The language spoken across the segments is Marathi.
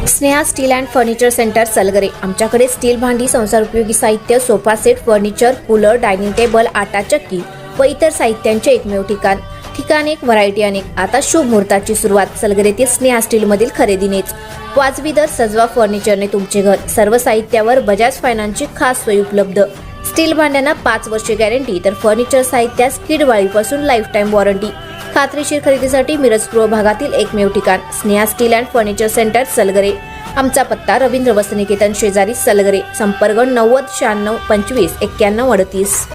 Sneha steel and furniture centre Salgare. आमच्याकडे स्टील भांडी, संसार उपयोगी साहित्य, sofa set, furniture, cooler, dining table, आटा चक्की व इतर साहित्यांचे एकमेव ठिकाण एक, व्हरायटी अनेक। आता शुभ मुहूर्ताची सुरुवात सलगरेतील स्नेहा स्टील मधील खरेदीनेच। वाजवी दर, सजवा फर्निचरने तुमचे घर। सर्व साहित्यावर बजाज फायनान्सची खास सोय उपलब्ध। स्टील भांड्यांना 5 वर्षे गॅरंटी, तर फर्निचर साहित्यास किडवाळीपासून लाईफ टाइम वॉरंटी। खात्रीशीर खरेदीसाठी मिरज पूर्व भागातील एकमेव ठिकाण Sneha steel and furniture centre Salgare. आमचा पत्ता रवींद्र वस्त्रनिकेतन शेजारी सलगरे। संपर्क 90 96 25 91 38।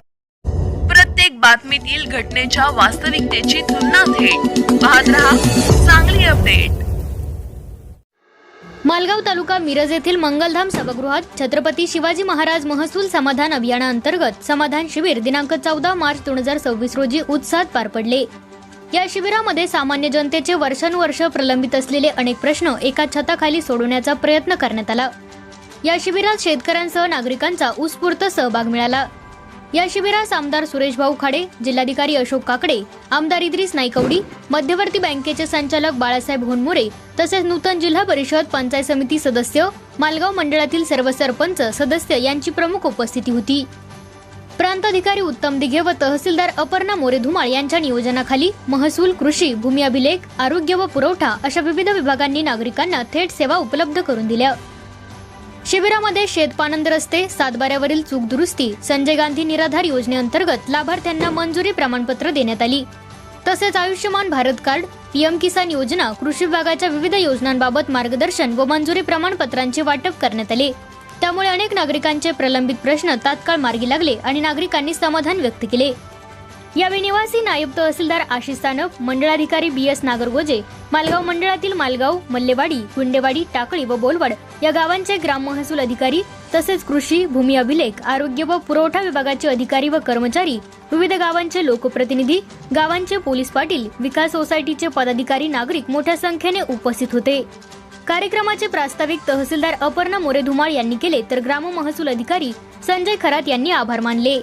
प्रत्येक बातमीतील घटनेच्या वास्तविकतेची तुलना थेट पाहत रहा चांगली अपडेट। मालगाव तालुका मिरज येथील मंगलधाम सभागृहात छत्रपती शिवाजी महाराज महसूल समाधान अभियानांतर्गत समाधान शिबिर दिनांक 14 मार्च 2026 रोजी उत्साहात पार पडले। या शिबिरामध्ये सामान्य जनतेचे वर्षानुवर्ष प्रलंबित असलेले अनेक प्रश्न एका छताखाली सोडवण्याचा प्रयत्न करण्यात आला। या शिबिरात शेतकऱ्यांसह नागरिकांचा उत्स्फूर्त सहभाग मिळाला। या शिबिरास आमदार सुरेश भाऊ खाडे, जिल्हाधिकारी अशोक काकडे, आमदार इद्रिस नाईकवडी, मध्यवर्ती बँकेचे संचालक बाळासाहेब होनमोरे तसेच नूतन जिल्हा परिषद पंचायत समिती सदस्य, मालगाव मंडळातील सर्व सरपंच सदस्य यांची प्रमुख उपस्थिती होती। प्रांत अधिकारी उत्तम दिघे व तहसीलदार अपर्णा मोरे धुमाळ यांच्या नियोजनाखाली महसूल, कृषी, भूमी अभिलेख, आरोग्य व पुरवठा अशा विविध विभागांनी नागरिकांना थेट सेवा उपलब्ध करून दिल्या। शिबिरामध्ये शेतपानंद रस्ते, सातबाऱ्यावरील चूक दुरुस्ती, संजय गांधी निराधार योजनेअंतर्गत लाभार्थ्यांना मंजुरी प्रमाणपत्र देण्यात आली। तसेच आयुष्यमान भारत कार्ड, पीएम किसान योजना, कृषी विभागाच्या विविध योजनांबाबत मार्गदर्शन व मंजुरी प्रमाणपत्रांचे वाटप करण्यात आले। त्यामुळे अनेक नागरिकांचे प्रलंबित प्रश्न तात्काळ मार्गी लागले आणि नागरिकांनी समाधान व्यक्त केले। यावेळी निवासी नायब तहसीलदार आशिष सानप, मंडळाधिकारी BS नागरगोजे, मालगाव मंडळातील मालगाव, मल्लेवाडी, गुंडेवाडी, टाकळी व बोलवाड या गावांचे ग्राम महसूल अधिकारी तसेच कृषी, भूमी अभिलेख, आरोग्य व पुरवठा विभागाचे अधिकारी व कर्मचारी, विविध गावांचे लोकप्रतिनिधी, गावांचे पोलीस पाटील, विकास सोसायटीचे पदाधिकारी, नागरिक मोठ्या संख्येने उपस्थित होते। कार्यक्रमाचे प्रास्ताविक तहसीलदार अपर्णा मोरे धुमाळ यांनी केले, तर ग्राम महसूल अधिकारी संजय खरात यांनी आभार मानले।